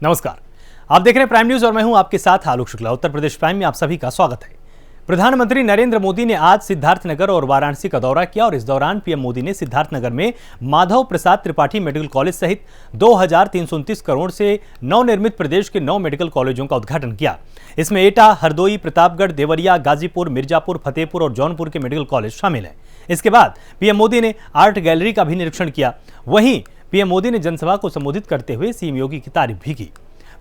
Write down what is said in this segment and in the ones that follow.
नमस्कार, आप देख रहे हैं प्राइम न्यूज और मैं हूं आपके साथ आलोक शुक्ला। उत्तर प्रदेश प्राइम में आप सभी का स्वागत है। प्रधानमंत्री नरेंद्र मोदी ने आज सिद्धार्थनगर और वाराणसी का दौरा किया और इस दौरान पीएम मोदी ने सिद्धार्थनगर में माधव प्रसाद त्रिपाठी मेडिकल कॉलेज सहित 2329 करोड़ से नवनिर्मित प्रदेश के 9 मेडिकल कॉलेजों का उद्घाटन किया। इसमें एटा, हरदोई, प्रतापगढ़, देवरिया, गाजीपुर, मिर्जापुर, फतेहपुर और जौनपुर के मेडिकल कॉलेज शामिल हैं। इसके बाद पीएम मोदी ने आर्ट गैलरी का भी निरीक्षण किया। वहीं पीएम मोदी ने जनसभा को संबोधित करते हुए सीएम योगी की तारीफ भी की।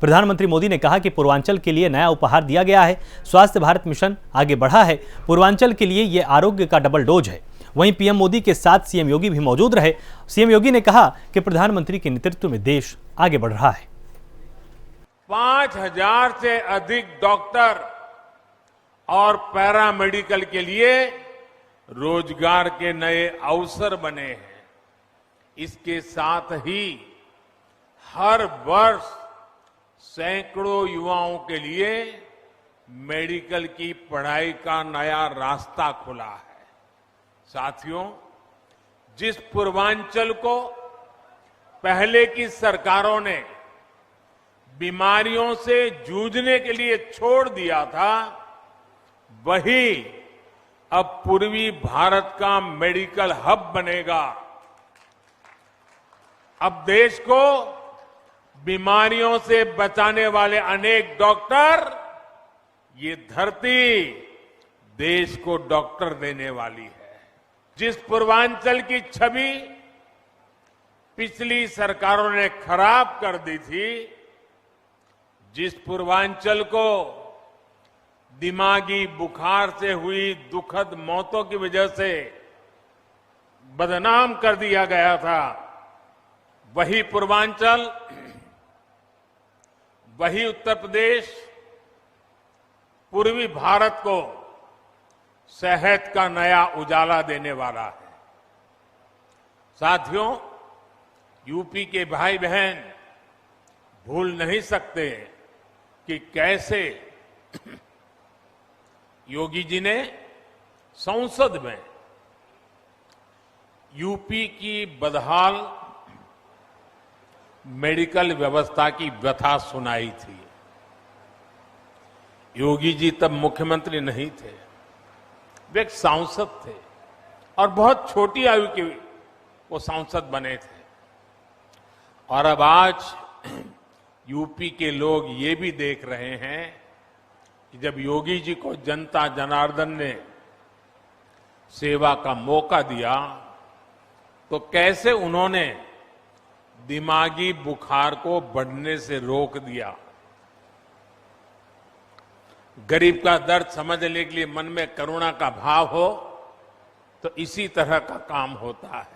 प्रधानमंत्री मोदी ने कहा कि पूर्वांचल के लिए नया उपहार दिया गया है। स्वास्थ्य भारत मिशन आगे बढ़ा है। पूर्वांचल के लिए यह आरोग्य का डबल डोज है। वहीं पीएम मोदी के साथ सीएम योगी भी मौजूद रहे। सीएम योगी ने कहा कि प्रधानमंत्री के नेतृत्व में देश आगे बढ़ रहा है। 5000 से अधिक डॉक्टर और पैरामेडिकल के लिए रोजगार के नए अवसर बने हैं। इसके साथ ही हर वर्ष सैकड़ों युवाओं के लिए मेडिकल की पढ़ाई का नया रास्ता खुला है। साथियों, जिस पूर्वांचल को पहले की सरकारों ने बीमारियों से जूझने के लिए छोड़ दिया था, वही अब पूर्वी भारत का मेडिकल हब बनेगा। अब देश को बीमारियों से बचाने वाले अनेक डॉक्टर, ये धरती देश को डॉक्टर देने वाली है। जिस पूर्वांचल की छवि पिछली सरकारों ने खराब कर दी थी, जिस पूर्वांचल को दिमागी बुखार से हुई दुखद मौतों की वजह से बदनाम कर दिया गया था, वही पूर्वांचल, वही उत्तर प्रदेश पूर्वी भारत को सेहत का नया उजाला देने वाला है। साथियों, यूपी के भाई बहन भूल नहीं सकते कि कैसे योगी जी ने संसद में यूपी की बदहाल मेडिकल व्यवस्था की व्यथा सुनाई थी। योगी जी तब मुख्यमंत्री नहीं थे, वे एक सांसद थे और बहुत छोटी आयु के वो सांसद बने थे। और अब आज यूपी के लोग ये भी देख रहे हैं कि जब योगी जी को जनता जनार्दन ने सेवा का मौका दिया तो कैसे उन्होंने दिमागी बुखार को बढ़ने से रोक दिया। गरीब का दर्द समझने के लिए मन में करुणा का भाव हो तो इसी तरह का काम होता है।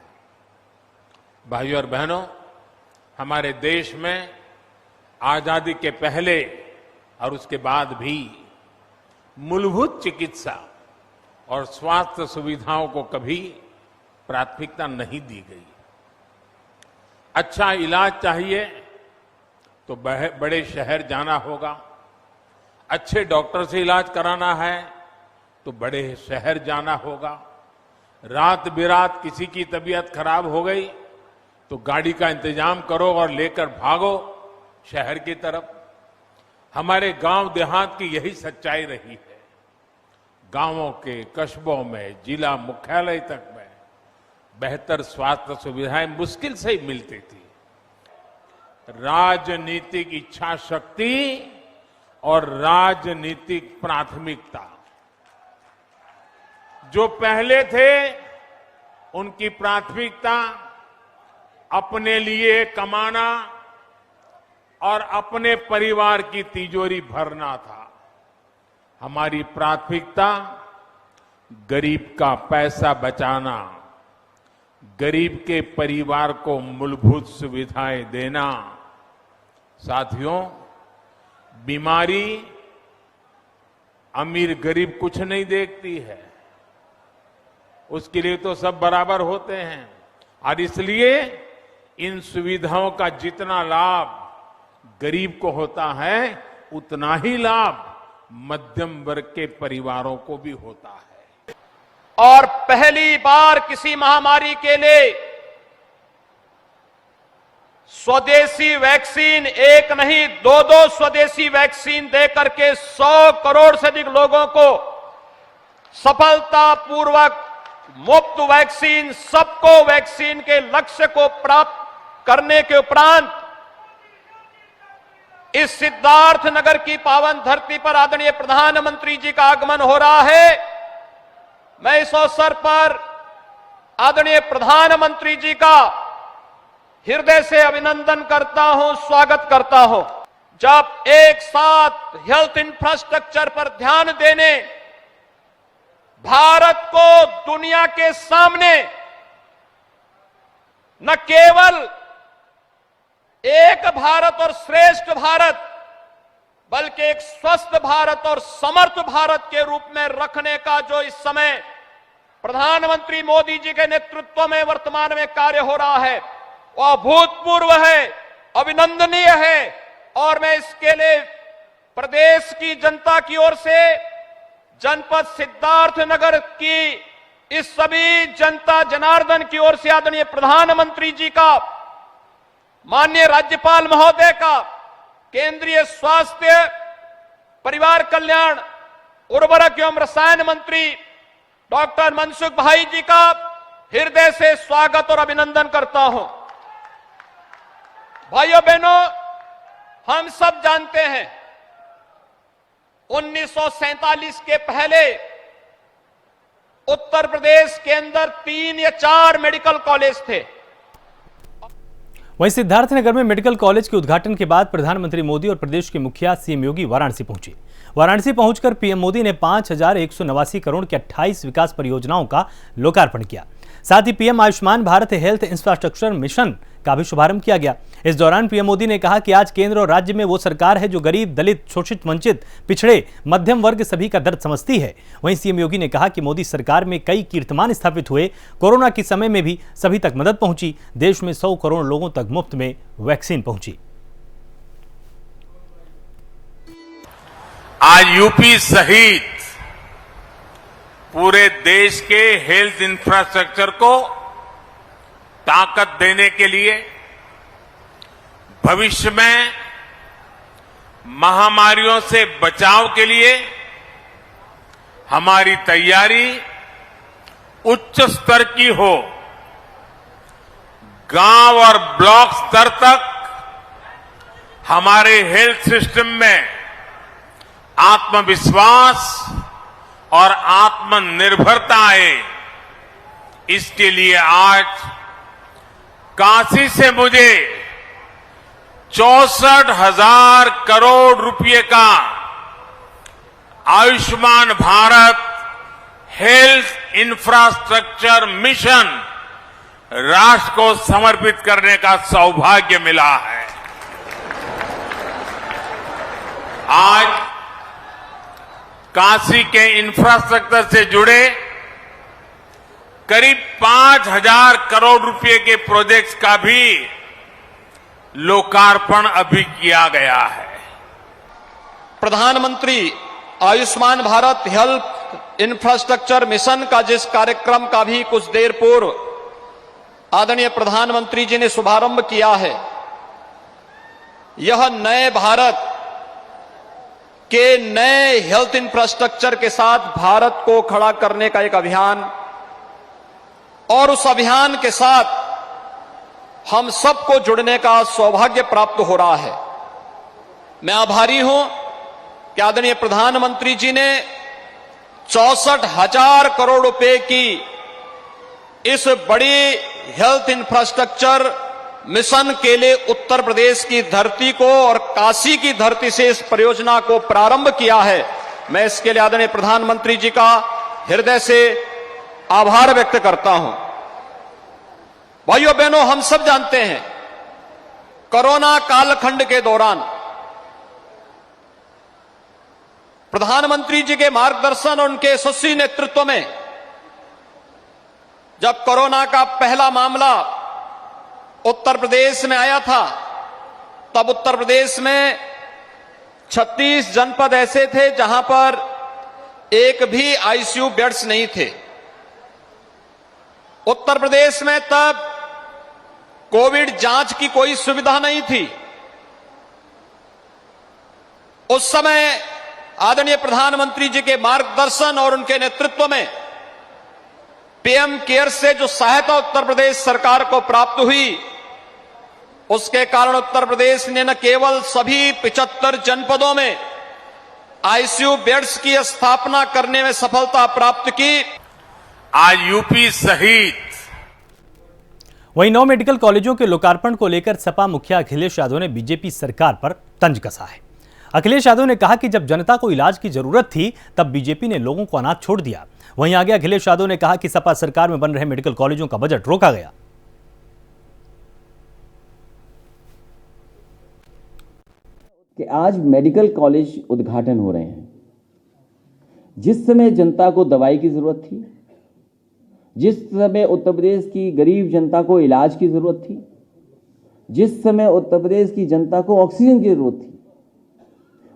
भाइयों और बहनों, हमारे देश में आजादी के पहले और उसके बाद भी मूलभूत चिकित्सा और स्वास्थ्य सुविधाओं को कभी प्राथमिकता नहीं दी गई। अच्छा इलाज चाहिए तो बड़े शहर जाना होगा, अच्छे डॉक्टर से इलाज कराना है तो बड़े शहर जाना होगा। रात बिरात किसी की तबीयत खराब हो गई तो गाड़ी का इंतजाम करो और लेकर भागो शहर की तरफ। हमारे गांव देहात की यही सच्चाई रही है। गांवों के कस्बों में जिला मुख्यालय तक में बेहतर स्वास्थ्य सुविधाएं मुश्किल से ही मिलती थी। राजनीतिक इच्छा शक्ति और राजनीतिक प्राथमिकता, जो पहले थे उनकी प्राथमिकता अपने लिए कमाना और अपने परिवार की तिजोरी भरना था। हमारी प्राथमिकता गरीब का पैसा बचाना, गरीब के परिवार को मूलभूत सुविधाएं देना। साथियों, बीमारी अमीर गरीब कुछ नहीं देखती है, उसके लिए तो सब बराबर होते हैं। और इसलिए इन सुविधाओं का जितना लाभ गरीब को होता है, उतना ही लाभ मध्यम वर्ग के परिवारों को भी होता है। और पहली बार किसी महामारी के लिए स्वदेशी वैक्सीन एक नहीं 2-2 स्वदेशी वैक्सीन देकर के 100 करोड़ से अधिक लोगों को सफलतापूर्वक मुफ्त वैक्सीन, सबको वैक्सीन के लक्ष्य को प्राप्त करने के उपरांत इस सिद्धार्थनगर की पावन धरती पर आदरणीय प्रधानमंत्री जी का आगमन हो रहा है। मैं इस अवसर पर आदरणीय प्रधानमंत्री जी का हृदय से अभिनंदन करता हूं, स्वागत करता हूं। जब एक साथ हेल्थ इंफ्रास्ट्रक्चर पर ध्यान देने, भारत को दुनिया के सामने न केवल एक भारत और श्रेष्ठ भारत, बल्कि एक स्वस्थ भारत और समर्थ भारत के रूप में रखने का जो इस समय प्रधानमंत्री मोदी जी के नेतृत्व में वर्तमान में कार्य हो रहा है, वह अभूतपूर्व है, अभिनंदनीय है। और मैं इसके लिए प्रदेश की जनता की ओर से, जनपद सिद्धार्थनगर की इस सभी जनता जनार्दन की ओर से आदरणीय प्रधानमंत्री जी का, माननीय राज्यपाल महोदय का, केंद्रीय स्वास्थ्य परिवार कल्याण उर्वरक एवं रसायन मंत्री डॉक्टर मनसुख भाई जी का हृदय से स्वागत और अभिनंदन करता हूं। भाइयों बहनों, हम सब जानते हैं 1947 के पहले उत्तर प्रदेश के अंदर 3 या 4 मेडिकल कॉलेज थे। वहीं सिद्धार्थनगर में मेडिकल कॉलेज के उद्घाटन के बाद प्रधानमंत्री मोदी और प्रदेश के मुखिया सीएम योगी वाराणसी पहुंचे। वाराणसी पहुंचकर पीएम मोदी ने 5,189 करोड़ की 28 विकास परियोजनाओं का लोकार्पण किया। साथ ही PM Ayushman Bharat health infrastructure mission का भी शुभारंभ किया गया। इस दौरान पीएम मोदी ने कहा कि आज केंद्र और राज्य में वो सरकार है जो गरीब, दलित, शोषित, वंचित, पिछड़े, मध्यम वर्ग सभी का दर्द समझती है। वहीं सीएम योगी ने कहा कि मोदी सरकार में कई कीर्तिमान स्थापित हुए, कोरोना के समय में भी सभी तक मदद पहुंची, देश में 100 करोड़ लोगों तक मुफ्त में वैक्सीन पहुंची। आज यूपी सहित पूरे देश के हेल्थ इंफ्रास्ट्रक्चर को ताकत देने के लिए, भविष्य में महामारियों से बचाव के लिए हमारी तैयारी उच्च स्तर की हो। गांव और ब्लॉक स्तर तक हमारे हेल्थ सिस्टम में आत्मविश्वास और आत्मनिर्भरता आए, इसके लिए आज काशी से मुझे 64,000 करोड़ रुपए का Ayushman Bharat health infrastructure mission राष्ट्र को समर्पित करने का सौभाग्य मिला है। आज काशी के इंफ्रास्ट्रक्चर से जुड़े करीब 5,000 करोड़ रुपए के प्रोजेक्ट्स का भी लोकार्पण अभी किया गया है। प्रधानमंत्री Ayushman Bharat health infrastructure mission का जिस कार्यक्रम का भी कुछ देर पूर्व आदरणीय प्रधानमंत्री जी ने शुभारंभ किया है, यह नए भारत के नए हेल्थ इंफ्रास्ट्रक्चर के साथ भारत को खड़ा करने का एक अभियान, और उस अभियान के साथ हम सबको जुड़ने का सौभाग्य प्राप्त हो रहा है। मैं आभारी हूं कि आदरणीय प्रधानमंत्री जी ने 64,000 करोड़ रुपए की इस बड़ी हेल्थ इंफ्रास्ट्रक्चर मिशन के लिए उत्तर प्रदेश की धरती को और काशी की धरती से इस परियोजना को प्रारंभ किया है। मैं इसके लिए आदरणीय प्रधानमंत्री जी का हृदय से आभार व्यक्त करता हूं। भाइयों बहनों, हम सब जानते हैं कोरोना कालखंड के दौरान प्रधानमंत्री जी के मार्गदर्शन और उनके यशस्वी नेतृत्व में जब कोरोना का पहला मामला उत्तर प्रदेश में आया था, तब उत्तर प्रदेश में 36 जनपद ऐसे थे जहां पर एक भी आईसीयू बेड्स नहीं थे। उत्तर प्रदेश में तब कोविड जांच की कोई सुविधा नहीं थी। उस समय आदरणीय प्रधानमंत्री जी के मार्गदर्शन और उनके नेतृत्व में पीएम केयर से जो सहायता उत्तर प्रदेश सरकार को प्राप्त हुई, उसके कारण उत्तर प्रदेश ने न केवल सभी 75 जनपदों में आईसीयू बेड्स की स्थापना करने में सफलता प्राप्त की। आज यूपी सहित वहीं 9 मेडिकल कॉलेजों के लोकार्पण को लेकर सपा मुखिया अखिलेश यादव ने बीजेपी सरकार पर तंज कसा है। अखिलेश यादव ने कहा कि जब जनता को इलाज की जरूरत थी तब बीजेपी ने लोगों को अनाथ छोड़ दिया। वहीं आगे अखिलेश यादव ने कहा कि सपा सरकार में बन रहे मेडिकल कॉलेजों का बजट रोका गया। कि आज मेडिकल कॉलेज उद्घाटन हो रहे हैं। जिस समय जनता को दवाई की जरूरत थी, जिस समय उत्तर प्रदेश की गरीब जनता को इलाज की जरूरत थी, जिस समय उत्तर प्रदेश की जनता को ऑक्सीजन की जरूरत थी,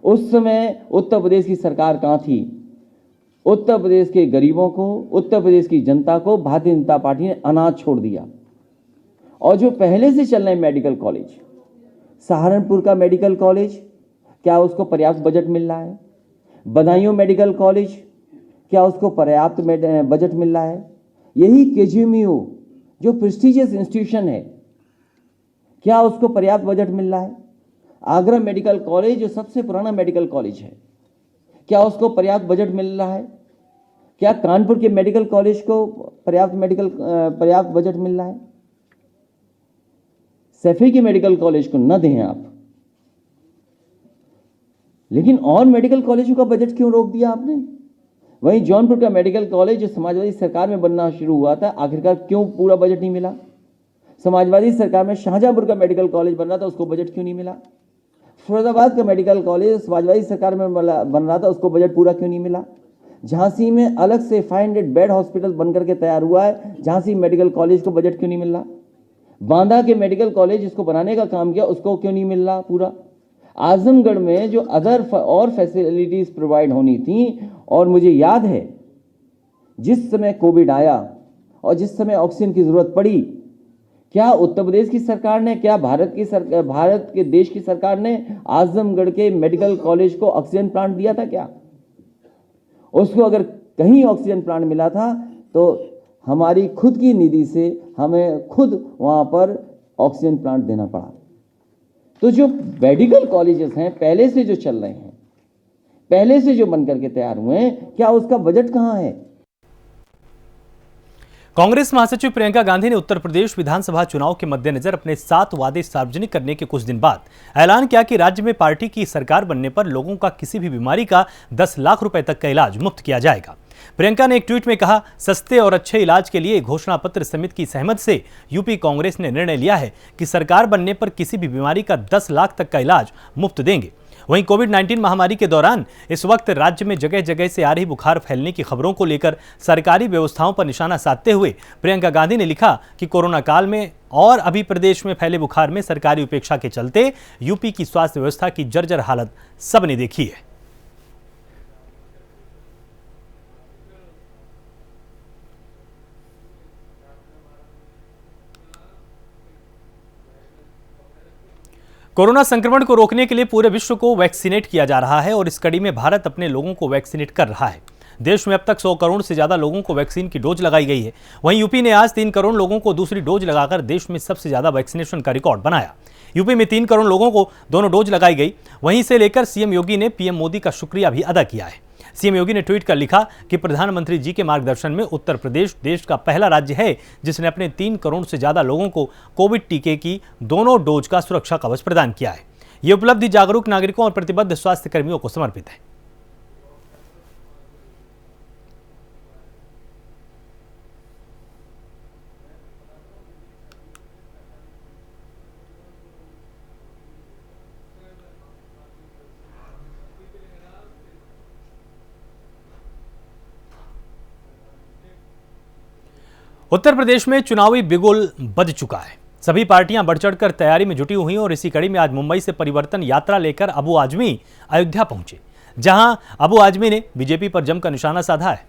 उस समय उत्तर प्रदेश की सरकार कहां थी? उत्तर प्रदेश के गरीबों को, उत्तर प्रदेश की जनता को भारतीय जनता पार्टी ने अनाथ छोड़ दिया। और जो पहले से चल रहे मेडिकल कॉलेज, सहारनपुर का मेडिकल कॉलेज, क्या उसको पर्याप्त बजट मिल रहा है? बदायूं मेडिकल कॉलेज, क्या उसको पर्याप्त बजट मिल रहा है? यही केजीएमयू जो प्रेस्टिजियस इंस्टीट्यूशन है, क्या उसको पर्याप्त बजट मिल रहा है? आगरा मेडिकल कॉलेज जो सबसे पुराना मेडिकल कॉलेज है, क्या उसको पर्याप्त बजट मिल रहा है? क्या कानपुर के मेडिकल कॉलेज को पर्याप्त बजट मिल रहा है? सैफई के मेडिकल कॉलेज को न दें आप, लेकिन और मेडिकल कॉलेजों का बजट क्यों रोक दिया आपने? वहीं जौनपुर का मेडिकल कॉलेज जो समाजवादी सरकार में बनना शुरू हुआ था, आखिरकार क्यों पूरा बजट नहीं मिला? समाजवादी सरकार में शाहजहांपुर का मेडिकल कॉलेज बन रहा था, उसको बजट क्यों नहीं मिला? फिरोजाबाद का मेडिकल कॉलेज समाजवादी सरकार में बन रहा था, उसको बजट पूरा क्यों नहीं मिला? झांसी में अलग से 500 बेड हॉस्पिटल बनकर के तैयार हुआ है, झांसी मेडिकल कॉलेज को बजट क्यों नहीं मिल रहा? बांदा के मेडिकल कॉलेज जिसको बनाने का काम किया, उसको क्यों नहीं मिल रहा पूरा? आजमगढ़ में जो और फैसिलिटीज प्रोवाइड होनी थी, और मुझे याद है जिस समय कोविड आया और जिस समय ऑक्सीजन की जरूरत पड़ी, क्या उत्तर प्रदेश की सरकार ने, क्या भारत के देश की सरकार ने आजमगढ़ के मेडिकल कॉलेज को ऑक्सीजन प्लांट दिया था? क्या उसको अगर कहीं ऑक्सीजन प्लांट मिला था तो हमारी खुद की निधि से हमें खुद वहां पर ऑक्सीजन प्लांट देना पड़ा। तो जो मेडिकल कॉलेजेस हैं पहले से जो चल रहे हैं, पहले से जो बनकर के तैयार हुए हैं, क्या उसका बजट कहां है? कांग्रेस महासचिव प्रियंका गांधी ने उत्तर प्रदेश विधानसभा चुनाव के मद्देनजर अपने 7 वादे सार्वजनिक करने के कुछ दिन बाद ऐलान किया कि राज्य में पार्टी की सरकार बनने पर लोगों का किसी भी बीमारी का 10 लाख रुपए तक का इलाज मुफ्त किया जाएगा। प्रियंका ने एक ट्वीट में कहा, सस्ते और अच्छे इलाज के लिए घोषणा पत्र समिति की सहमति से यूपी कांग्रेस ने निर्णय लिया है कि सरकार बनने पर किसी भी बीमारी का 10 लाख तक का इलाज मुफ्त देंगे। वहीं कोविड-19 महामारी के दौरान इस वक्त राज्य में जगह जगह से आ रही बुखार फैलने की खबरों को लेकर सरकारी व्यवस्थाओं पर निशाना साधते हुए प्रियंका गांधी ने लिखा कि कोरोना काल में और अभी प्रदेश में फैले बुखार में सरकारी उपेक्षा के चलते यूपी की स्वास्थ्य व्यवस्था की जर्जर हालत सबने देखी है। कोरोना संक्रमण को रोकने के लिए पूरे विश्व को वैक्सीनेट किया जा रहा है और इस कड़ी में भारत अपने लोगों को वैक्सीनेट कर रहा है। देश में अब तक 100 करोड़ से ज्यादा लोगों को वैक्सीन की डोज लगाई गई है। वहीं यूपी ने आज 3 करोड़ लोगों को दूसरी डोज लगाकर देश में सबसे ज्यादा वैक्सीनेशन का रिकॉर्ड बनाया। यूपी में 3 करोड़ लोगों को दोनों डोज लगाई गई। वहीं से लेकर सीएम योगी ने पीएम मोदी का शुक्रिया भी अदा किया है। सीएम योगी ने ट्वीट कर लिखा कि प्रधानमंत्री जी के मार्गदर्शन में उत्तर प्रदेश देश का पहला राज्य है जिसने अपने 3 करोड़ से ज्यादा लोगों को कोविड टीके की दोनों डोज का सुरक्षा कवच प्रदान किया है। यह उपलब्धि जागरूक नागरिकों और प्रतिबद्ध स्वास्थ्य कर्मियों को समर्पित है। उत्तर प्रदेश में चुनावी बिगुल बज चुका है। सभी पार्टियां बढ़ चढ़कर तैयारी में जुटी हुई और इसी कड़ी में आज मुंबई से परिवर्तन यात्रा लेकर अबू आजमी अयोध्या पहुंचे, जहां अबू आजमी ने बीजेपी पर जमकर निशाना साधा है।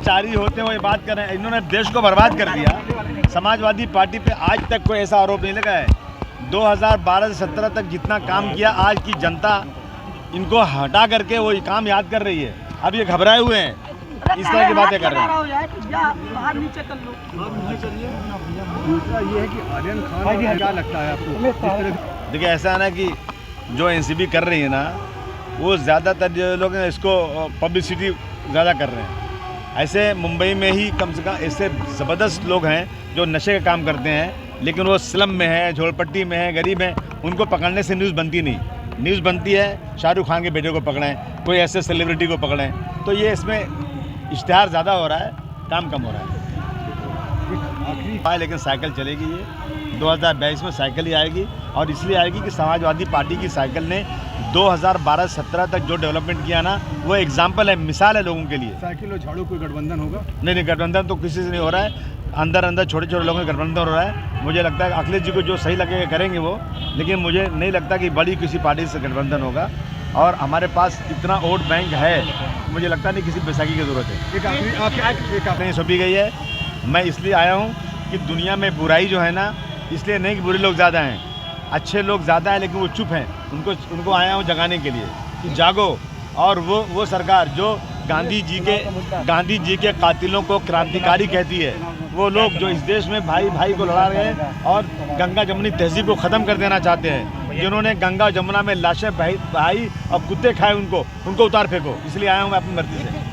भ्रष्टाचारी होते हैं वो ये बात कर रहे हैं। इन्होंने देश को बर्बाद कर दिया। समाजवादी पार्टी पे आज तक कोई ऐसा आरोप नहीं लगा है। 2012 से 17 तक जितना काम किया, आज की जनता इनको हटा करके वो काम याद कर रही है। अब ये घबराए हुए हैं, इस तरह की बातें कर रहे हैं। क्या लगता है आपको? देखिए, ऐसा है ना कि जो एनसीपी कर रही है ना, वो ज़्यादातर जो लोग हैं इसको पब्लिसिटी ज़्यादा कर रहे हैं। ऐसे मुंबई में ही कम से कम ऐसे ज़बरदस्त लोग हैं जो नशे का काम करते हैं, लेकिन वो स्लम में है, झोपड़पट्टी में है, गरीब हैं, उनको पकड़ने से न्यूज़ बनती नहीं। न्यूज़ बनती है शाहरुख खान के बेटे को पकड़ें, कोई ऐसे सेलिब्रिटी को पकड़ें, तो ये इसमें इश्तिहार ज़्यादा हो रहा है, काम कम हो रहा है। लेकिन साइकिल चलेगी, ये 2022 में साइकिल ही आएगी, और इसलिए आएगी कि समाजवादी पार्टी की साइकिल ने 2012-17 तक जो डेवलपमेंट किया ना, वो एग्जाम्पल है, मिसाल है लोगों के लिए। साइकिल और झाड़ू कोई गठबंधन होगा? नहीं, गठबंधन तो किसी से नहीं हो रहा है। अंदर छोटे छोटे लोगों का गठबंधन हो रहा है। मुझे लगता है अखिलेश जी को जो सही लगेगा करेंगे वो, लेकिन मुझे नहीं लगता कि बड़ी किसी पार्टी से गठबंधन होगा। और हमारे पास इतना वोट बैंक है, मुझे लगता नहीं किसी बैसाखी की ज़रूरत है। एक आपने सौंपी गई है। मैं इसलिए आया हूँ कि दुनिया में बुराई जो है ना, इसलिए नहीं कि बुरे लोग ज़्यादा हैं, अच्छे लोग ज़्यादा हैं, लेकिन वो चुप हैं। उनको आया हूँ जगाने के लिए कि जागो। और वो सरकार जो गांधी जी के कातिलों को क्रांतिकारी कहती है, वो लोग जो इस देश में भाई भाई को लड़ा रहे हैं और गंगा जमुनी तहजीब को ख़त्म कर देना चाहते हैं, जिन्होंने गंगा जमुना में लाशें भाई और कुत्ते खाए, उनको उतार फेंको। इसलिए आया हूँ मैं अपनी मर्जी से।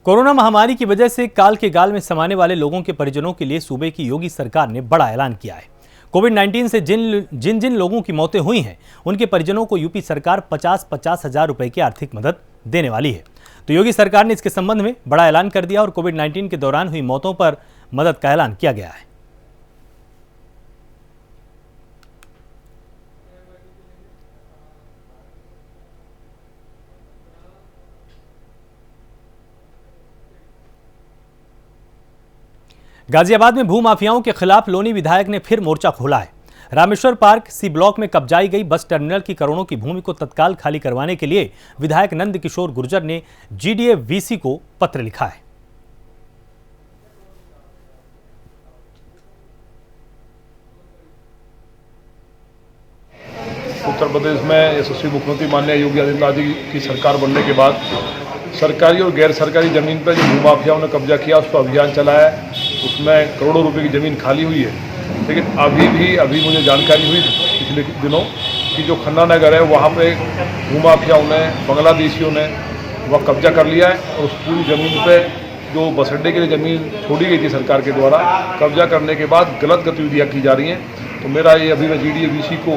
कोरोना महामारी की वजह से काल के गाल में समाने वाले लोगों के परिजनों के लिए सूबे की योगी सरकार ने बड़ा ऐलान किया है। कोविड-19 से जिन लोगों की मौतें हुई हैं, उनके परिजनों को यूपी सरकार 50-50 हजार रुपए की आर्थिक मदद देने वाली है। तो योगी सरकार ने इसके संबंध में बड़ा ऐलान कर दिया और कोविड-19 के दौरान हुई मौतों पर मदद का ऐलान किया गया है। गाजियाबाद में भूमाफियाओं के खिलाफ लोनी विधायक ने फिर मोर्चा खोला है। रामेश्वर पार्क सी ब्लॉक में कब्जाई गई बस टर्मिनल की करोड़ों की भूमि को तत्काल खाली करवाने के लिए विधायक नंद किशोर गुर्जर ने जीडीए वीसी को पत्र लिखा है। उत्तर प्रदेश में यशस्वी मुख्यमंत्री माननीय योगी आदित्यनाथ जी की सरकार बनने के बाद सरकारी और गैर सरकारी ज़मीन पर जो भूमाफियाओं ने कब्जा किया, उस पर अभियान चलाया है। उसमें करोड़ों रुपए की ज़मीन खाली हुई है। लेकिन अभी मुझे जानकारी हुई पिछले दिनों कि जो खन्ना नगर है, वहाँ पे भूमाफियाओं ने, बांग्लादेशियों ने वह कब्जा कर लिया है। और उस पूरी ज़मीन पे जो बस अड्डे के लिए ज़मीन छोड़ी गई थी सरकार के द्वारा, कब्जा करने के बाद गलत गतिविधियाँ की जा रही हैं। तो मेरा ये अभी मैं जीडीए वीसी को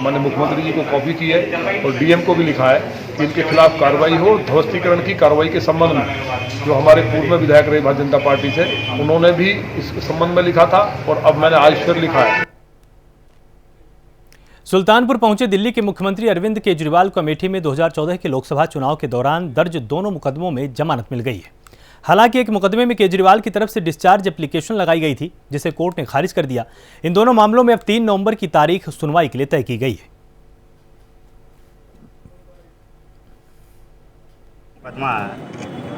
माननीय मुख्यमंत्री जी को कॉपी की है और डीएम को भी लिखा है कि इनके खिलाफ कार्रवाई हो। ध्वस्तीकरण की कार्रवाई के संबंध में जो हमारे पूर्व में विधायक रहे भारतीय जनता पार्टी से, उन्होंने भी इस संबंध में लिखा था और अब मैंने आज फिर लिखा है। सुल्तानपुर पहुंचे दिल्ली के मुख्यमंत्री अरविंद केजरीवाल को अमेठी में 2014 के लोकसभा चुनाव के दौरान दर्ज दोनों मुकदमों में जमानत मिल गई है। हालांकि एक मुकदमे में केजरीवाल की तरफ से डिस्चार्ज एप्लीकेशन लगाई गई थी, जिसे कोर्ट ने खारिज कर दिया। इन दोनों मामलों में अब 3 नवंबर की तारीख सुनवाई के लिए तय की गई है। मुकदमा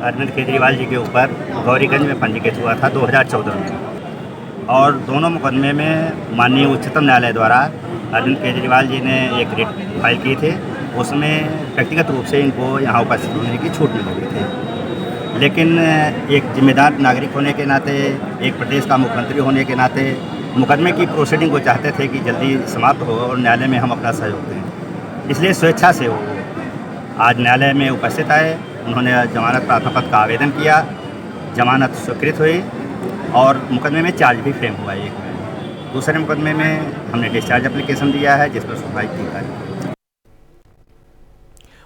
अरविंद केजरीवाल जी के ऊपर गौरीगंज में पंजीकृत हुआ था 2014 में, और दोनों मुकदमे में माननीय उच्चतम न्यायालय द्वारा अरविंद केजरीवाल जी ने एक रिट फाइल की थे। उसमें व्यक्तिगत रूप से इनको यहाँ उपस्थित होने की छूट मिल गई थी। लेकिन एक जिम्मेदार नागरिक होने के नाते, एक प्रदेश का मुख्यमंत्री होने के नाते मुकदमे की प्रोसीडिंग को चाहते थे कि जल्दी समाप्त हो और न्यायालय में हम अपना सहयोग दें। इसलिए स्वेच्छा से वो आज न्यायालय में उपस्थित आए। उन्होंने जमानत प्रार्थना पत्र का आवेदन किया, जमानत स्वीकृत हुई और मुकदमे में चार्ज भी फ्रेम हुआ। एक में दूसरे मुकदमे में हमने डिस्चार्ज एप्लीकेशन दिया है, जिस पर सुनवाई की है।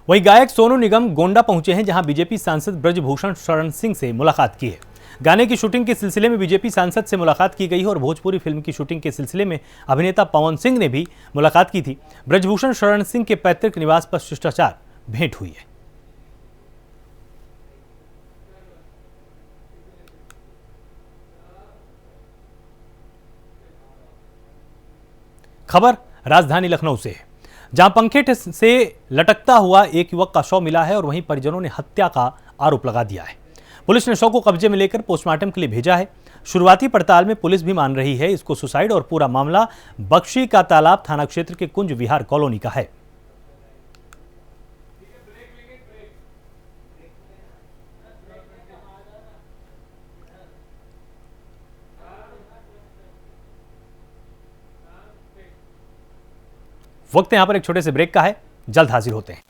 वहीं गायक सोनू निगम गोंडा पहुंचे हैं, जहां बीजेपी सांसद ब्रजभूषण शरण सिंह से मुलाकात की है। गाने की शूटिंग के सिलसिले में बीजेपी सांसद से मुलाकात की गई है और भोजपुरी फिल्म की शूटिंग के सिलसिले में अभिनेता पवन सिंह ने भी मुलाकात की थी। ब्रजभूषण शरण सिंह के पैतृक निवास पर शिष्टाचार भेंट हुई है। खबर राजधानी लखनऊ से है, जहां पंखे से लटकता हुआ एक युवक का शव मिला है और वहीं परिजनों ने हत्या का आरोप लगा दिया है। पुलिस ने शव को कब्जे में लेकर पोस्टमार्टम के लिए भेजा है। शुरुआती पड़ताल में पुलिस भी मान रही है इसको सुसाइड और पूरा मामला बख्शी का तालाब थाना क्षेत्र के कुंज विहार कॉलोनी का है। वक्त यहां पर एक छोटे से ब्रेक का है, जल्द हाजिर होते हैं।